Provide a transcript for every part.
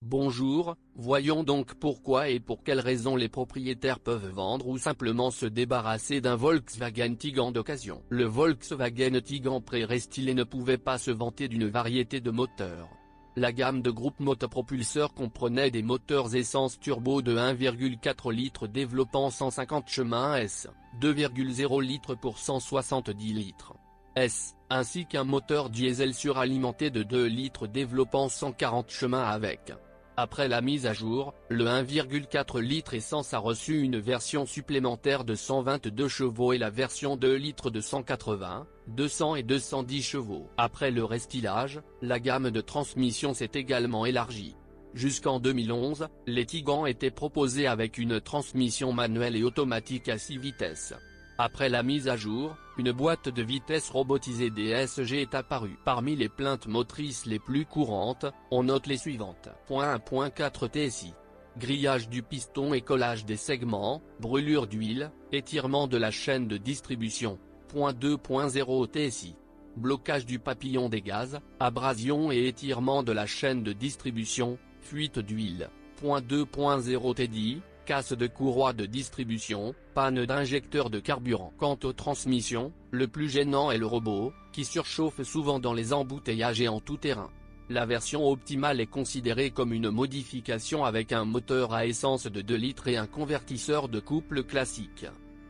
Bonjour, voyons donc pourquoi et pour quelles raisons les propriétaires peuvent vendre ou simplement se débarrasser d'un Volkswagen Tiguan d'occasion. Le Volkswagen Tiguan pré-restylé ne pouvait pas se vanter d'une variété de moteurs. La gamme de groupe motopropulseur comprenait des moteurs essence turbo de 1,4 litres développant 150 chemins S, 2,0 litres pour 170 litres S, ainsi qu'un moteur diesel suralimenté de 2 litres développant 140 chemins avec. Après la mise à jour, le 1,4 litres essence a reçu une version supplémentaire de 122 chevaux et la version 2 litres de 180, 200 et 210 chevaux. Après le restylage, la gamme de transmission s'est également élargie. Jusqu'en 2011, les Tigans étaient proposés avec une transmission manuelle et automatique à 6 vitesses. Après la mise à jour, une boîte de vitesse robotisée DSG est apparue. Parmi les plaintes motrices les plus courantes, on note les suivantes. 1.4 TSI. Grillage du piston et collage des segments, brûlure d'huile, étirement de la chaîne de distribution. 2.0 TSI. Blocage du papillon des gaz, abrasion et étirement de la chaîne de distribution, fuite d'huile. 2.0 TDI. Casse de courroie de distribution, panne d'injecteur de carburant. Quant aux transmissions, le plus gênant est le robot, qui surchauffe souvent dans les embouteillages et en tout terrain. La version optimale est considérée comme une modification avec un moteur à essence de 2 litres et un convertisseur de couple classique.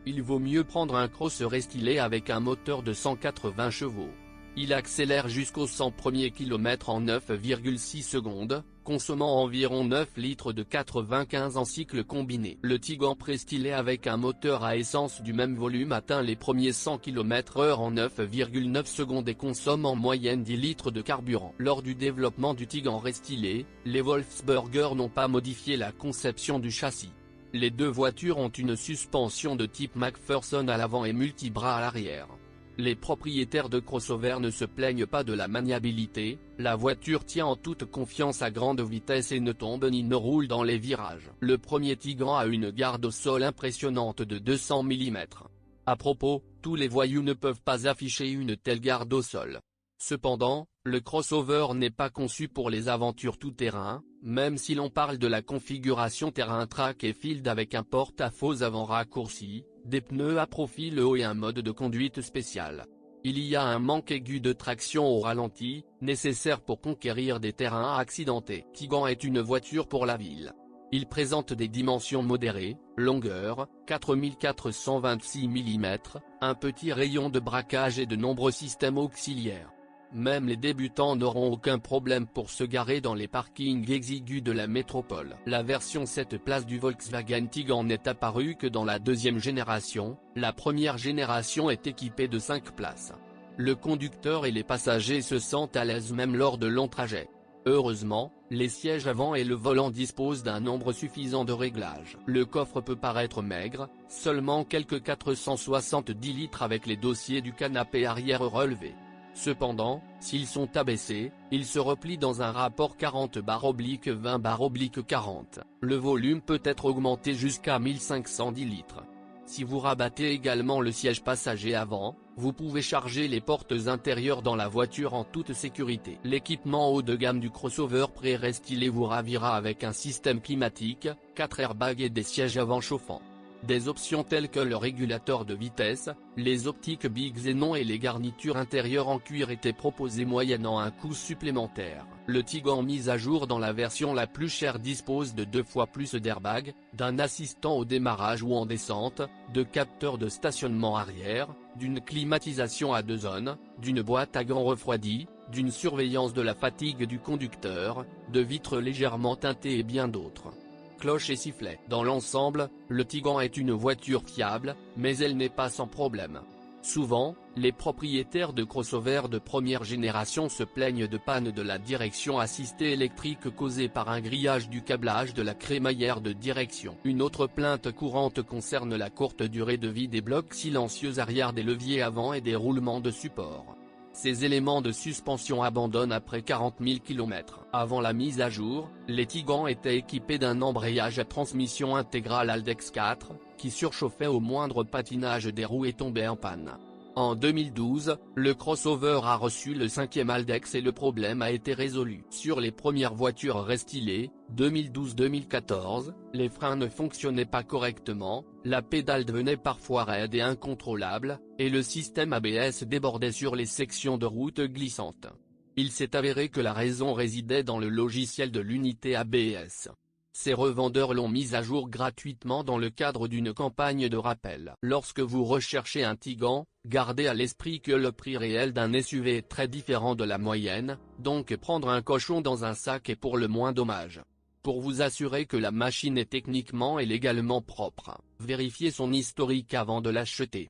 Il vaut mieux prendre un Cross restylé avec un moteur de 180 chevaux. Il accélère jusqu'aux 100 premiers kilomètres en 9,6 secondes, consommant environ 9 litres de 95 en cycle combiné. Le Tiguan pré-stylé avec un moteur à essence du même volume atteint les premiers 100 km/h en 9,9 secondes et consomme en moyenne 10 litres de carburant. Lors du développement du Tiguan restylé, les Wolfsburger n'ont pas modifié la conception du châssis. Les deux voitures ont une suspension de type McPherson à l'avant et multibras à l'arrière. Les propriétaires de crossover ne se plaignent pas de la maniabilité, la voiture tient en toute confiance à grande vitesse et ne tombe ni ne roule dans les virages. Le premier Tiguan a une garde au sol impressionnante de 200 mm. À propos, tous les voyous ne peuvent pas afficher une telle garde au sol. Cependant, le crossover n'est pas conçu pour les aventures tout-terrain, même si l'on parle de la configuration terrain track et field avec un porte-à-faux avant raccourci, des pneus à profil haut et un mode de conduite spécial. Il y a un manque aigu de traction au ralenti, nécessaire pour conquérir des terrains accidentés. Tiguan est une voiture pour la ville. Il présente des dimensions modérées, longueur, 4426 mm, un petit rayon de braquage et de nombreux systèmes auxiliaires. Même les débutants n'auront aucun problème pour se garer dans les parkings exigus de la métropole. La version 7 places du Volkswagen Tiguan n'est apparue que dans la deuxième génération, la première génération est équipée de 5 places. Le conducteur et les passagers se sentent à l'aise même lors de longs trajets. Heureusement, les sièges avant et le volant disposent d'un nombre suffisant de réglages. Le coffre peut paraître maigre, seulement quelques 470 litres avec les dossiers du canapé arrière relevés. Cependant, s'ils sont abaissés, ils se replient dans un rapport 40/20/40. Le volume peut être augmenté jusqu'à 1510 litres. Si vous rabattez également le siège passager avant, vous pouvez charger les portes intérieures dans la voiture en toute sécurité. L'équipement haut de gamme du crossover pré-restylé vous ravira avec un système climatique, 4 airbags et des sièges avant chauffants. Des options telles que le régulateur de vitesse, les optiques Big Xenon et les garnitures intérieures en cuir étaient proposées moyennant un coût supplémentaire. Le Tiguan mis à jour dans la version la plus chère dispose de 2 fois plus d'airbags, d'un assistant au démarrage ou en descente, de capteurs de stationnement arrière, d'une climatisation à 2 zones, d'une boîte à gants refroidie, d'une surveillance de la fatigue du conducteur, de vitres légèrement teintées et bien d'autres. Cloche et sifflet. Dans l'ensemble, le Tiguan est une voiture fiable, mais elle n'est pas sans problème. Souvent, les propriétaires de crossover de première génération se plaignent de panne de la direction assistée électrique causée par un grillage du câblage de la crémaillère de direction. Une autre plainte courante concerne la courte durée de vie des blocs silencieux arrière des leviers avant et des roulements de support. Ces éléments de suspension abandonnent après 40 000 km. Avant la mise à jour, les Tigans étaient équipés d'un embrayage à transmission intégrale Haldex 4, qui surchauffait au moindre patinage des roues et tombait en panne. En 2012, le crossover a reçu le 5e index et le problème a été résolu. Sur les premières voitures restylées, 2012-2014, les freins ne fonctionnaient pas correctement, la pédale devenait parfois raide et incontrôlable, et le système ABS débordait sur les sections de route glissantes. Il s'est avéré que la raison résidait dans le logiciel de l'unité ABS. Ces revendeurs l'ont mise à jour gratuitement dans le cadre d'une campagne de rappel. Lorsque vous recherchez un Tiguan, gardez à l'esprit que le prix réel d'un SUV est très différent de la moyenne, donc prendre un cochon dans un sac est pour le moins dommage. Pour vous assurer que la machine est techniquement et légalement propre, vérifiez son historique avant de l'acheter.